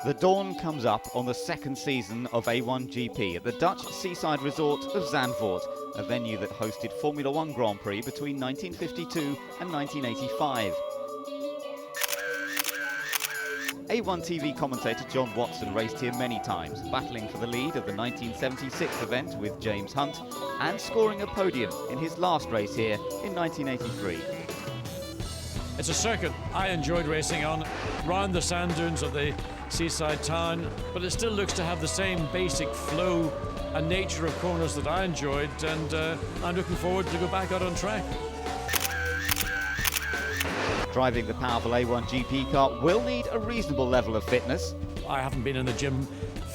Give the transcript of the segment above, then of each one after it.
The dawn comes up on the second season of A1GP at the Dutch seaside resort of Zandvoort, a venue that hosted Formula One Grand Prix between 1952 and 1985. A1 TV commentator John Watson raced here many times, battling for the lead of the 1976 event with James Hunt and scoring a podium in his last race here in 1983. It's a circuit I enjoyed racing on, round the sand dunes of the seaside town, but it still looks to have the same basic flow and nature of corners that I enjoyed, and I'm looking forward to go back out on track. Driving the powerful A1GP car will need a reasonable level of fitness. I haven't been in the gym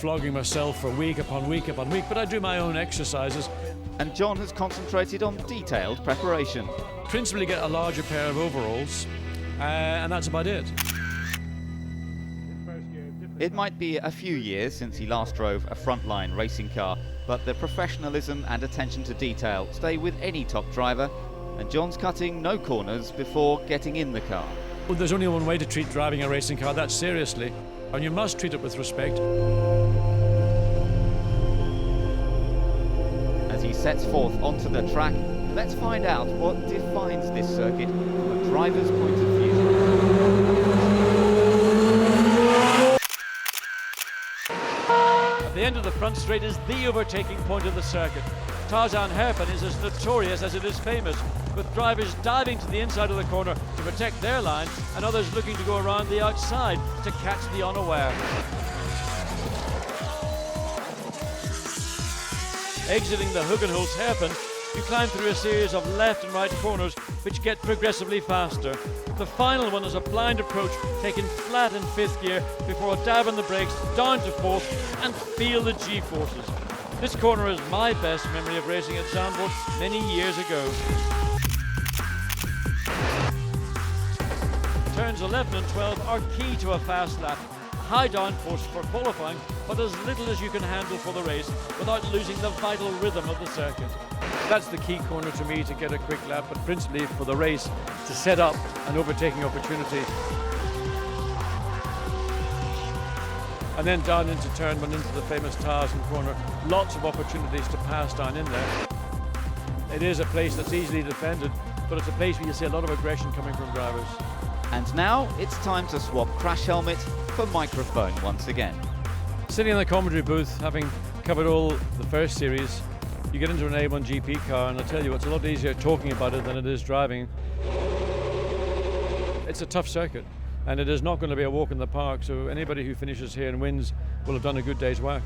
flogging myself for week upon week upon week, but I do my own exercises. And John has concentrated on detailed preparation. Principally get a larger pair of overalls, and that's about it. It might be a few years since he last drove a frontline racing car, but the professionalism and attention to detail stay with any top driver, and John's cutting no corners before getting in the car. Well, there's only one way to treat driving a racing car, that's seriously, and you must treat it with respect. As he sets forth onto the track, let's find out what defines this circuit from a driver's point of view. At the end of the front straight is the overtaking point of the circuit. Tarzan hairpin is as notorious as it is famous, with drivers diving to the inside of the corner to protect their line and others looking to go around the outside to catch the unaware. Exiting the Hugenholz hairpin, you climb through a series of left and right corners which get progressively faster. The final one is a blind approach taken flat in fifth gear before a dab on the brakes, down to fourth, and feel the G-forces. This corner is my best memory of racing at Zandvoort many years ago. Turns 11 and 12 are key to a fast lap. High downforce for qualifying, but as little as you can handle for the race without losing the vital rhythm of the circuit. That's the key corner to me, to get a quick lap, but principally for the race to set up an overtaking opportunity. And then down into turn one, into the famous Tarzan corner. Lots of opportunities to pass down in there. It is a place that's easily defended, but it's a place where you see a lot of aggression coming from drivers. And now it's time to swap crash helmet for microphone once again. Sitting in the commentary booth, having covered all the first series, you get into an A1GP car, and I tell you, it's a lot easier talking about it than it is driving. It's a tough circuit, and it is not going to be a walk in the park, so anybody who finishes here and wins will have done a good day's work.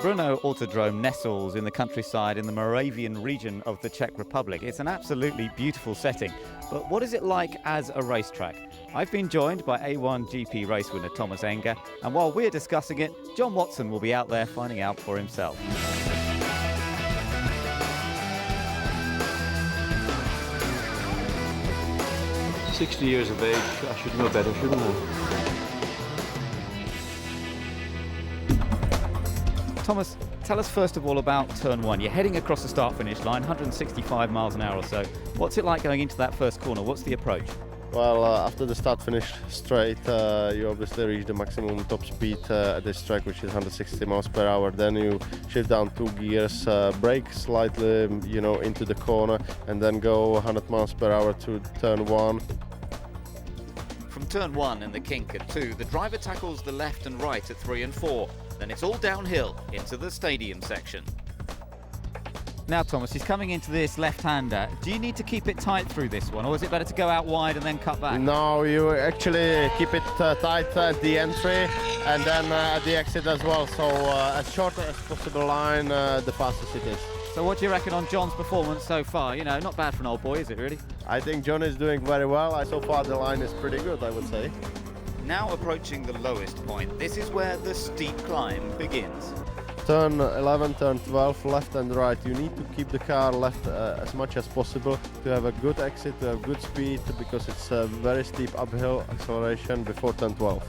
Brno Autodromo nestles in the countryside in the Moravian region of the Czech Republic. It's an absolutely beautiful setting, but what is it like as a racetrack? I've been joined by A1GP race winner Thomas Enger, and while we're discussing it, John Watson will be out there finding out for himself. I'm 60 years of age, I should know better, shouldn't I? Thomas, tell us first of all about turn one. You're heading across the start-finish line, 165 miles an hour or so. What's it like going into that first corner? What's the approach? Well, after the start-finish straight, you obviously reach the maximum top speed at this track, which is 160 miles per hour. Then you shift down 2 gears, brake slightly, into the corner, and then go 100 miles per hour to turn one. From turn one and the kink at 2, the driver tackles the left and right at 3 and 4. Then it's all downhill into the stadium section. Now, Thomas, he's coming into this left-hander. Do you need to keep it tight through this one, or is it better to go out wide and then cut back? No, you actually keep it tight at the entry and then at the exit as well. So as short as possible line, the fastest it is. So what do you reckon on John's performance so far? Not bad for an old boy, is it really? I think John is doing very well. So far the line is pretty good, I would say. Now approaching the lowest point, this is where the steep climb begins. Turn 11, turn 12, left and right. You need to keep the car left as much as possible to have a good exit, to have good speed, because it's a very steep uphill acceleration before turn 12.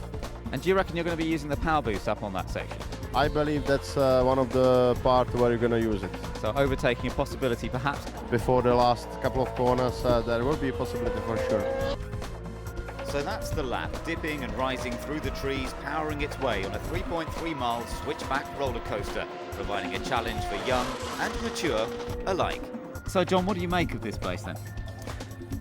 And do you reckon you're going to be using the power boost up on that section? I believe that's one of the parts where you're going to use it. So overtaking a possibility perhaps? Before the last couple of corners, there will be a possibility for sure. So that's the lap, dipping and rising through the trees, powering its way on a 3.3 mile switchback roller coaster, providing a challenge for young and mature alike. So John, what do you make of this place then?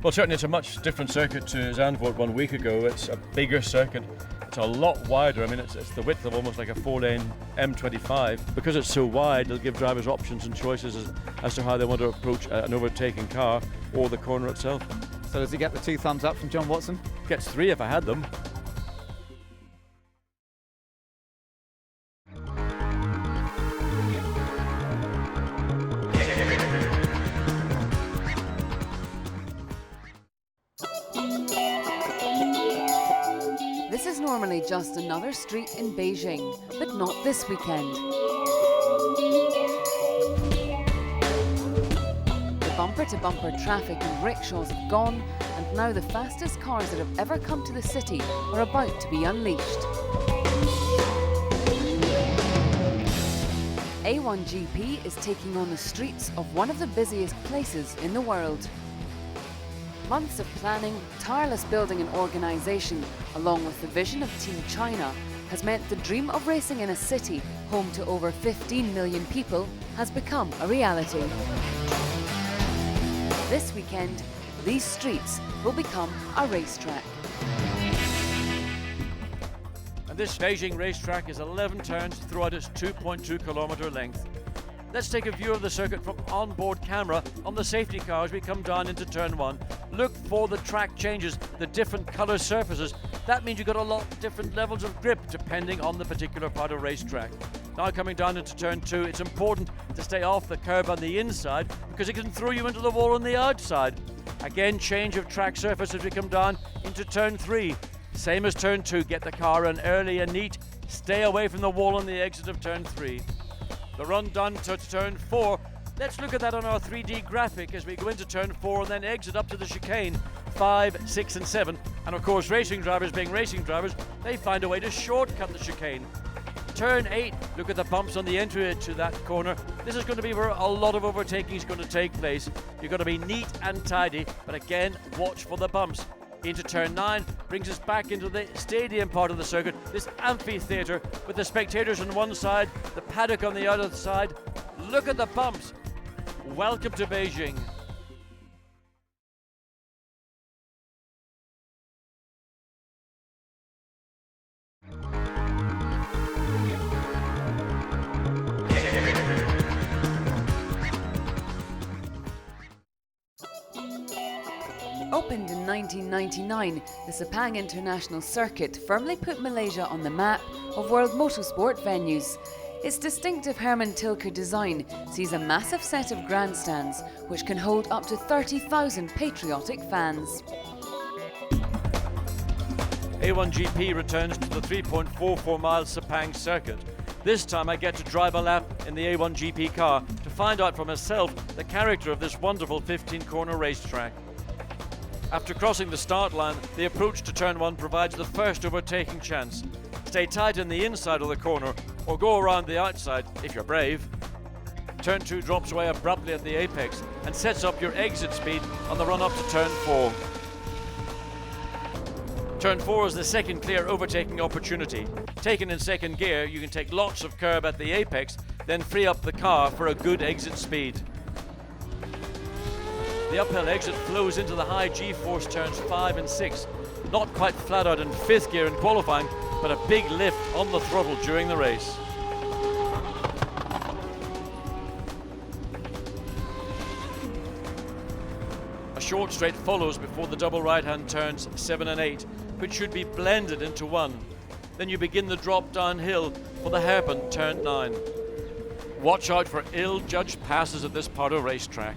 Well, certainly it's a much different circuit to Zandvoort 1 week ago. It's a bigger circuit. It's a lot wider. I mean, it's the width of almost like a 4-lane M25. Because it's so wide, it'll give drivers options and choices as to how they want to approach an overtaking car or the corner itself. So does he get the 2 thumbs up from John Watson? Gets 3 if I had them. This is normally just another street in Beijing, but not this weekend. The bumper-to-bumper traffic and rickshaws have gone, and now the fastest cars that have ever come to the city are about to be unleashed. A1GP is taking on the streets of one of the busiest places in the world. Months of planning, tireless building and organisation, along with the vision of Team China, has meant the dream of racing in a city home to over 15 million people has become a reality. This weekend, these streets will become a racetrack. And this Beijing racetrack is 11 turns throughout its 2.2 kilometre length. Let's take a view of the circuit from onboard camera on the safety car as we come down into turn 1. Look for the track changes, the different colour surfaces. That means you've got a lot of different levels of grip depending on the particular part of racetrack. Now coming down into turn 2, it's important to stay off the curb on the inside because it can throw you into the wall on the outside. Again, change of track surface as we come down into turn 3. Same as turn 2, get the car in early and neat. Stay away from the wall on the exit of turn 3. The run down to turn 4. Let's look at that on our 3D graphic as we go into turn 4 and then exit up to the chicane 5, 6 and 7. And of course, racing drivers being racing drivers, they find a way to shortcut the chicane. Turn 8, look at the bumps on the entry to that corner. This is going to be where a lot of overtaking is going to take place. You've got to be neat and tidy, but again, watch for the bumps. Into turn 9 brings us back into the stadium part of the circuit, this amphitheatre with the spectators on one side, the paddock on the other side. Look at the bumps. Welcome to Beijing. Opened in 1999, the Sepang International Circuit firmly put Malaysia on the map of world motorsport venues. Its distinctive Herman Tilke design sees a massive set of grandstands which can hold up to 30,000 patriotic fans. A1GP returns to the 3.44 mile Sepang circuit. This time I get to drive a lap in the A1GP car to find out for myself the character of this wonderful 15-corner racetrack. After crossing the start line, the approach to turn 1 provides the first overtaking chance. Stay tight in the inside of the corner or go around the outside if you're brave. Turn 2 drops away abruptly at the apex and sets up your exit speed on the run up to turn 4. Turn 4 is the second clear overtaking opportunity. Taken in second gear, you can take lots of curb at the apex, then free up the car for a good exit speed. The uphill exit flows into the high G-force turns 5 and 6. Not quite flat out in 5th gear in qualifying, but a big lift on the throttle during the race. A short straight follows before the double right-hand turns 7 and 8, which should be blended into one. Then you begin the drop downhill for the hairpin turn 9. Watch out for ill-judged passes at this part of racetrack.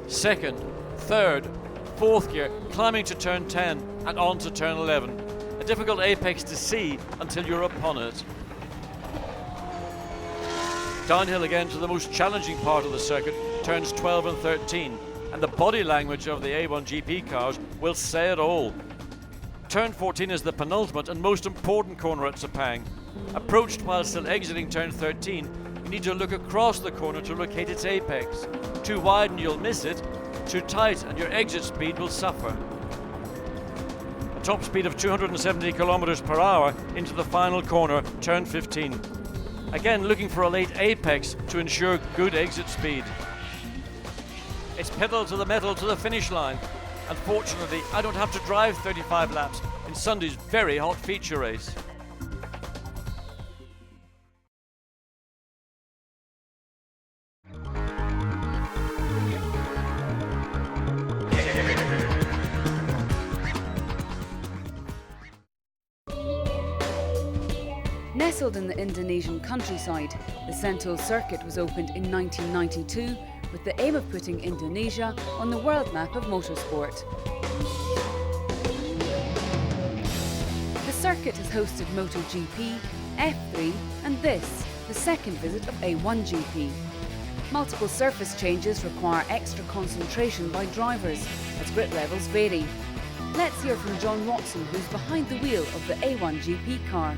Second, third, 4th gear, climbing to turn 10 and on to turn 11. A difficult apex to see until you're upon it. Downhill again to the most challenging part of the circuit, turns 12 and 13. And the body language of the A1GP cars will say it all. Turn 14 is the penultimate and most important corner at Sepang. Approached while still exiting turn 13, you need to look across the corner to locate its apex. Too wide and you'll miss it, too tight and your exit speed will suffer. A top speed of 270 kilometers per hour into the final corner, turn 15. Again looking for a late apex to ensure good exit speed. It's pedal to the metal to the finish line. Unfortunately, I don't have to drive 35 laps in Sunday's very hot feature race. Nestled in the Indonesian countryside, the Sentul circuit was opened in 1992 with the aim of putting Indonesia on the world map of motorsport. The circuit has hosted MotoGP, F3 and this, the second visit of A1GP. Multiple surface changes require extra concentration by drivers as grip levels vary. Let's hear from John Watson, who's behind the wheel of the A1GP car.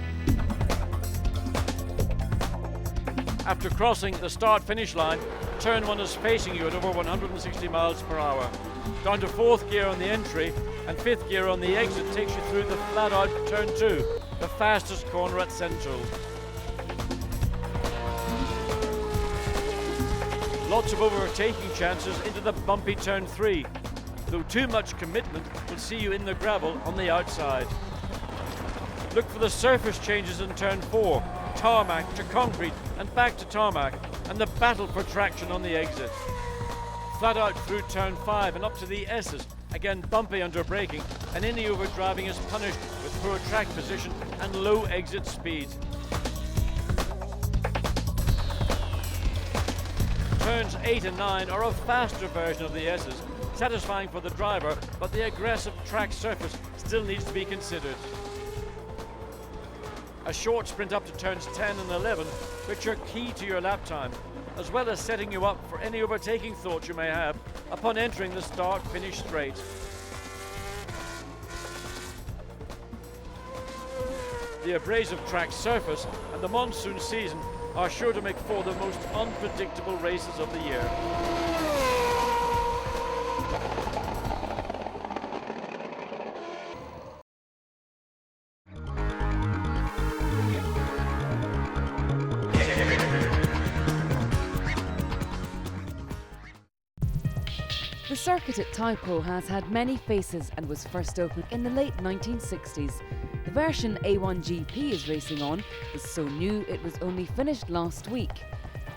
After crossing the start-finish line, turn 1 is facing you at over 160 miles per hour. Down to 4th gear on the entry and 5th gear on the exit takes you through the flat-out turn 2, the fastest corner at Sentul. Lots of overtaking chances into the bumpy turn 3, though too much commitment will see you in the gravel on the outside. Look for the surface changes in turn 4, tarmac to concrete and back to tarmac, and the battle for traction on the exit. Flat out through turn 5 and up to the S's, again bumpy under braking, and any overdriving is punished with poor track position and low exit speed. Turns 8 and 9 are a faster version of the S's, satisfying for the driver, but the aggressive track surface still needs to be considered. A short sprint up to turns 10 and 11, which are key to your lap time, as well as setting you up for any overtaking thoughts you may have upon entering the start-finish straight. The abrasive track surface and the monsoon season are sure to make for the most unpredictable races of the year. The circuit at Taupo has had many faces and was first opened in the late 1960s. The version A1GP is racing on was so new it was only finished last week.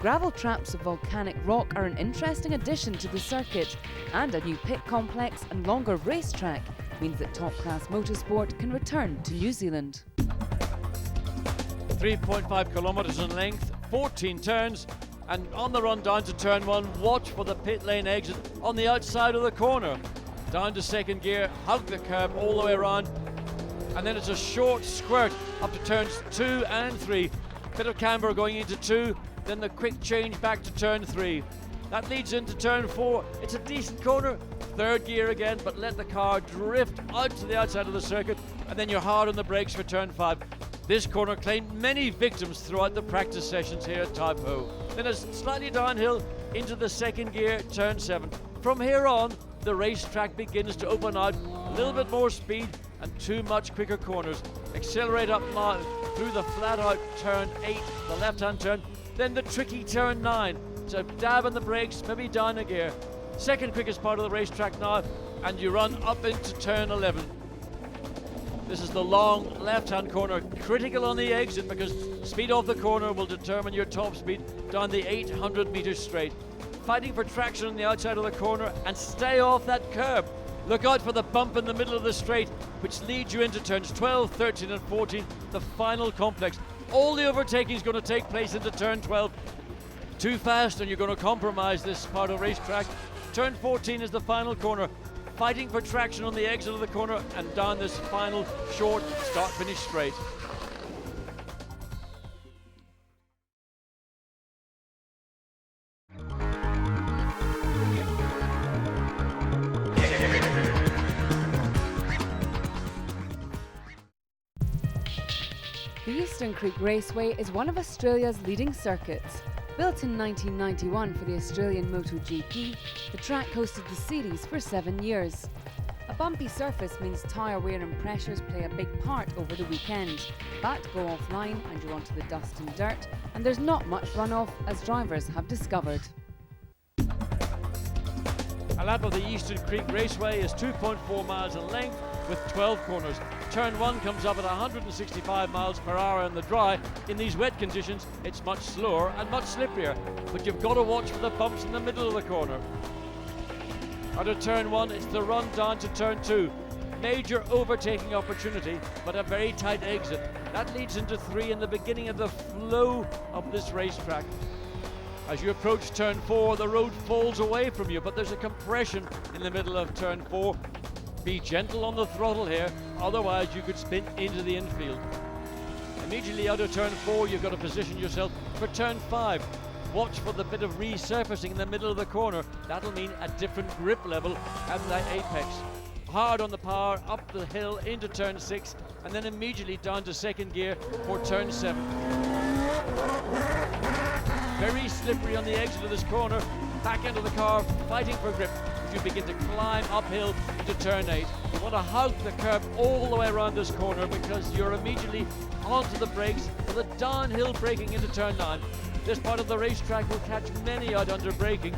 Gravel traps of volcanic rock are an interesting addition to the circuit, and a new pit complex and longer racetrack means that top-class motorsport can return to New Zealand. 3.5 kilometers in length, 14 turns, and on the run down to turn 1, watch for the pit lane exit on the outside of the corner. Down to 2nd gear, hug the curb all the way around, and then it's a short squirt up to turns 2 and 3. Bit of camber going into 2, then the quick change back to turn 3. That leads into turn 4. It's a decent corner, 3rd gear again, but let the car drift out to the outside of the circuit, and then you're hard on the brakes for turn 5. This corner claimed many victims throughout the practice sessions here at Taupo. Then it's slightly downhill into the 2nd gear, turn 7. From here on, the racetrack begins to open out, a little bit more speed and too much quicker corners. Accelerate up now through the flat out turn 8, the left hand turn, then the tricky turn 9. So dab on the brakes, maybe down a gear. 2nd quickest part of the racetrack now, and you run up into turn 11. This is the long left-hand corner, critical on the exit because speed off the corner will determine your top speed down the 800 meters straight. Fighting for traction on the outside of the corner and stay off that curb. Look out for the bump in the middle of the straight, which leads you into turns 12, 13 and 14, the final complex. All the overtaking is going to take place into turn 12. Too fast and you're going to compromise this part of the racetrack. Turn 14 is the final corner. Fighting for traction on the exit of the corner and down this final short start-finish straight. The Eastern Creek Raceway is one of Australia's leading circuits. Built in 1991 for the Australian MotoGP, the track hosted the series for 7 years. A bumpy surface means tyre wear and pressures play a big part over the weekend, but go offline and you're onto the dust and dirt, and there's not much runoff, as drivers have discovered. A lap of the Eastern Creek Raceway is 2.4 miles in length with 12 corners. Turn 1 comes up at 165 miles per hour in the dry. In these wet conditions, it's much slower and much slipperier, but you've got to watch for the bumps in the middle of the corner. Under turn 1, it's the run down to turn 2. Major overtaking opportunity, but a very tight exit. That leads into 3 in the beginning of the flow of this racetrack. As you approach turn 4, the road falls away from you, but there's a compression in the middle of turn 4. Be gentle on the throttle here, otherwise you could spin into the infield. Immediately out of turn 4, you've got to position yourself for turn 5. Watch for the bit of resurfacing in the middle of the corner. That'll mean a different grip level at the apex. Hard on the power, up the hill into turn 6, and then immediately down to second gear for turn 7. Very slippery on the exit of this corner. Back into the car, fighting for grip as you begin to climb uphill into turn 8. You want to hug the curb all the way around this corner because you're immediately onto the brakes for the downhill braking into turn 9. This part of the racetrack will catch many out under braking.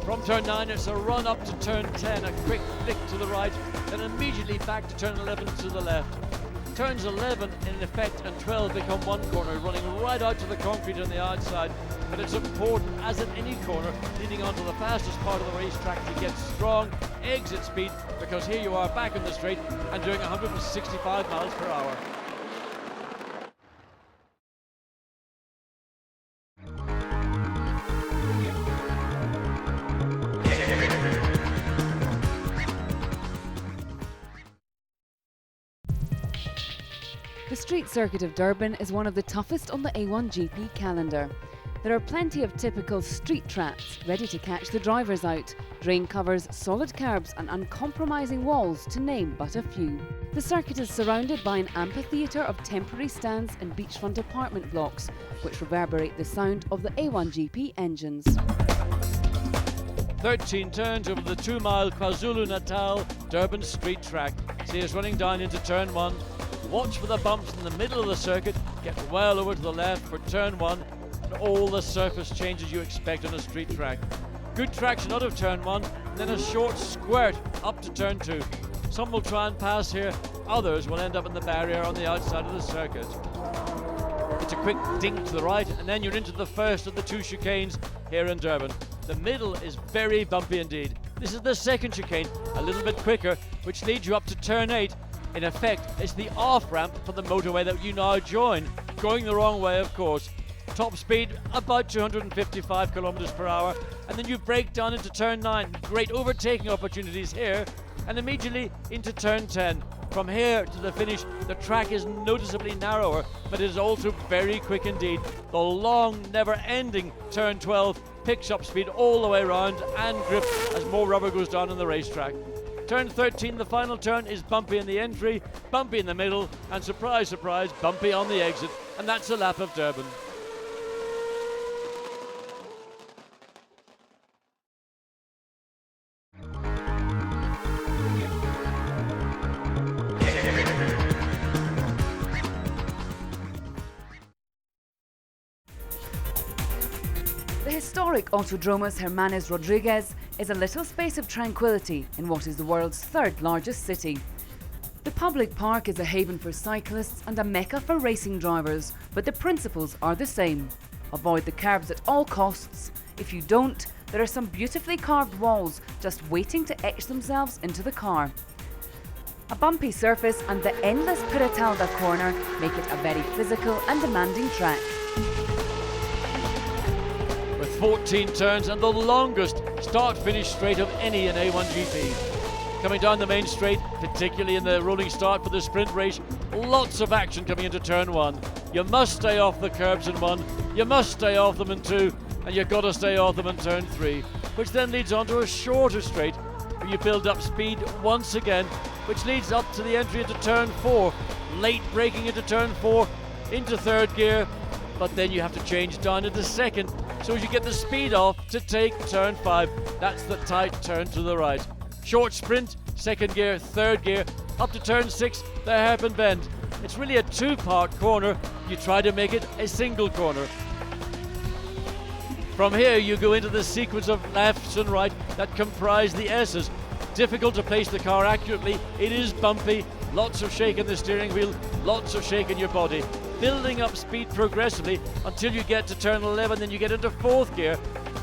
From turn 9, it's a run up to turn 10, a quick flick to the right, then immediately back to turn 11 to the left. Turns 11 in effect and 12 become one corner, running right out to the concrete on the outside. But it's important, as in any corner, leading onto the fastest part of the racetrack to get strong exit speed, because here you are back in the straight and doing 165 miles per hour. The street circuit of Durban is one of the toughest on the A1GP calendar. There are plenty of typical street traps ready to catch the drivers out. Drain covers, solid curbs and uncompromising walls, to name but a few. The circuit is surrounded by an amphitheatre of temporary stands and beachfront apartment blocks, which reverberate the sound of the A1GP engines. 13 turns over the 2-mile KwaZulu-Natal Durban street track. See us running down into turn 1. Watch for the bumps in the middle of the circuit. Get well over to the left for turn 1. And all the surface changes you expect on a street track. Good traction out of turn 1, and then a short squirt up to turn 2. Some will try and pass here, others will end up in the barrier on the outside of the circuit. It's a quick dink to the right, and then you're into the first of the 2 chicanes here in Durban. The middle is very bumpy indeed. This is the second chicane, a little bit quicker, which leads you up to turn 8. In effect, it's the off-ramp for the motorway that you now join, going the wrong way of course. Top speed about 255 kilometers per hour, and then you brake down into turn 9. Great overtaking opportunities here, and immediately into turn 10. From here to the finish, the track is noticeably narrower, but it is also very quick indeed. The long, never-ending turn 12 picks up speed all the way around and grip as more rubber goes down on the racetrack. Turn 13, the final turn, is bumpy in the entry, bumpy in the middle, and surprise, surprise, bumpy on the exit. And that's a lap of Durban. The historic Autodromo's Hermanos Rodriguez is a little space of tranquility in what is the world's 3rd largest city. The public park is a haven for cyclists and a mecca for racing drivers, but the principles are the same. Avoid the curbs at all costs. If you don't, there are some beautifully carved walls just waiting to etch themselves into the car. A bumpy surface and the endless Piratalda corner make it a very physical and demanding track. 14 turns and the longest start-finish straight of any in A1GP. Coming down the main straight, particularly in the rolling start for the sprint race, lots of action coming into turn 1. You must stay off the curbs in 1, you must stay off them in 2, and you've got to stay off them in turn 3, which then leads on to a shorter straight where you build up speed once again, which leads up to the entry into turn 4. Late braking into turn 4, into third gear, but then you have to change down into second so as you get the speed off to take turn 5. That's the tight turn to the right. Short sprint, second gear, third gear, up to turn 6, the hairpin bend. It's really a two-part corner. You try to make it a single corner. From here you go into the sequence of lefts and right that comprise the S's. Difficult to place the car accurately, it is bumpy, lots of shake in the steering wheel, lots of shake in your body. Building up speed progressively until you get to turn 11, then you get into fourth gear,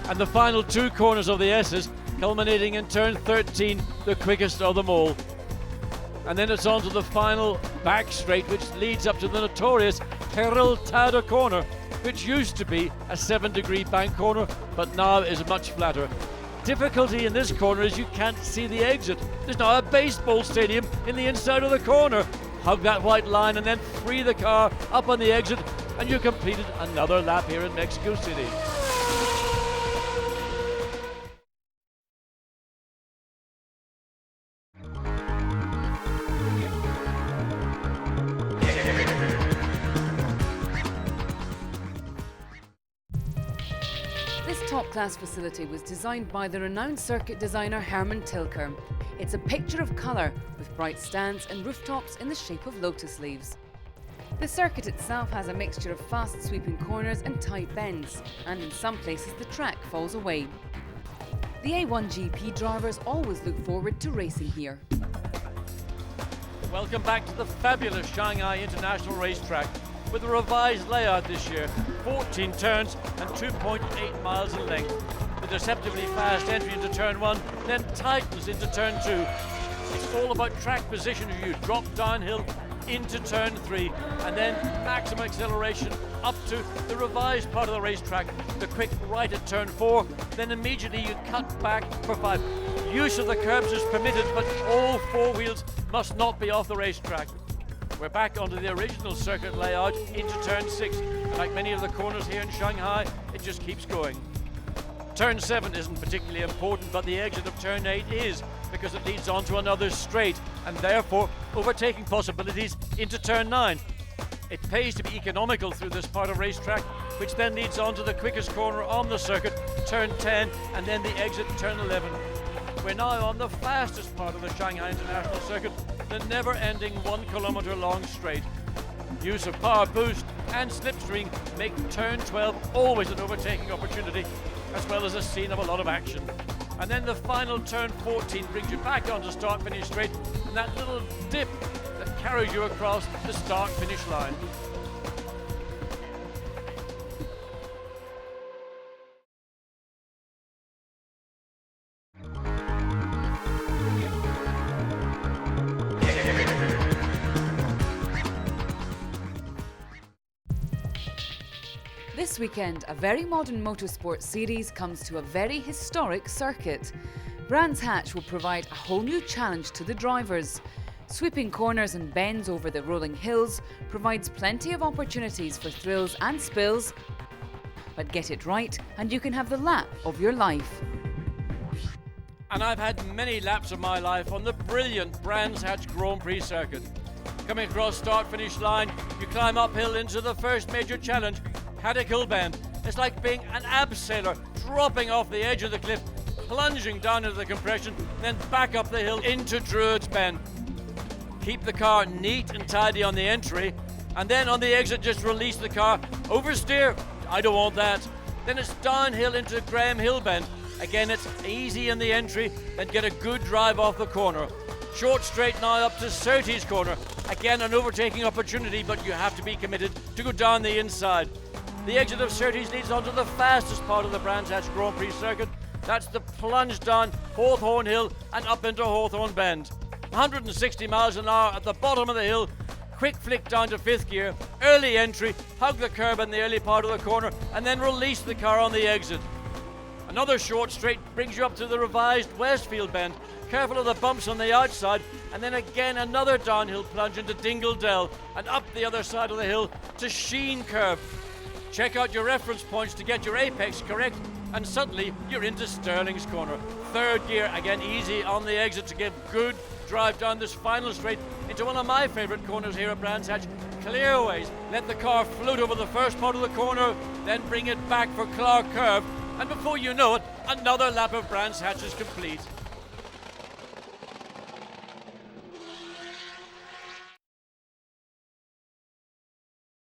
and the final two corners of the S's culminating in turn 13, the quickest of them all. And then it's on to the final back straight, which leads up to the notorious Hermanos corner, which used to be a 7-degree bank corner, but now is much flatter. Difficulty in this corner is you can't see the exit. There's now a baseball stadium in the inside of the corner. Hug that white line and then free the car up on the exit, and you completed another lap here in Mexico City. This top-class facility was designed by the renowned circuit designer Herman Tilker. It's a picture of colour, with bright stands and rooftops in the shape of lotus leaves. The circuit itself has a mixture of fast sweeping corners and tight bends, and in some places the track falls away. The A1GP drivers always look forward to racing here. Welcome back to the fabulous Shanghai International Racetrack with a revised layout this year, 14 turns and 2.8 miles in length. The deceptively fast entry into turn 1, then tightens into turn 2. It's all about track position as you drop downhill into turn 3, and then maximum acceleration up to the revised part of the racetrack, the quick right at turn 4, then immediately you cut back for 5. Use of the curbs is permitted, but all four wheels must not be off the racetrack. We're back onto the original circuit layout into turn 6. Like many of the corners here in Shanghai, it just keeps going. Turn 7 isn't particularly important, but the exit of turn 8 is, because it leads on to another straight, and therefore overtaking possibilities into turn 9. It pays to be economical through this part of racetrack, which then leads on to the quickest corner on the circuit, turn 10, and then the exit, turn 11. We're now on the fastest part of the Shanghai International Circuit, the never-ending 1 kilometer long straight. Use of power boost and slipstream make turn 12 always an overtaking opportunity, as well as a scene of a lot of action. And then the final turn 14 brings you back onto start-finish straight, and that little dip that carries you across the start-finish line. This weekend, a very modern motorsport series comes to a very historic circuit. Brands Hatch will provide a whole new challenge to the drivers. Sweeping corners and bends over the rolling hills provides plenty of opportunities for thrills and spills, but get it right and you can have the lap of your life. And I've had many laps of my life on the brilliant Brands Hatch Grand Prix circuit. Coming across start-finish line, you climb uphill into the first major challenge, Haddock Hill Bend. It's like being an abseiler dropping off the edge of the cliff, plunging down into the compression, then back up the hill into Druids Bend. Keep the car neat and tidy on the entry, and then on the exit just release the car, oversteer, I don't want that. Then it's downhill into Graham Hill Bend. Again, it's easy in the entry, then get a good drive off the corner. Short straight now up to Surtees Corner. Again, an overtaking opportunity, but you have to be committed to go down the inside. The exit of Surtees leads on to the fastest part of the Brands Hatch Grand Prix circuit. That's the plunge down Hawthorne Hill and up into Hawthorne Bend. 160 miles an hour at the bottom of the hill. Quick flick down to 5th gear. Early entry, hug the curb in the early part of the corner, and then release the car on the exit. Another short straight brings you up to the revised Westfield Bend. Careful of the bumps on the outside, and then again another downhill plunge into Dingle Dell and up the other side of the hill to Sheen Curve. Check out your reference points to get your apex correct, and suddenly you're into Sterling's Corner. 3rd gear, again easy on the exit to give good drive down this final straight into one of my favourite corners here at Brands Hatch. Clearways, let the car float over the first part of the corner, then bring it back for Clark Curve, and before you know it, another lap of Brands Hatch is complete.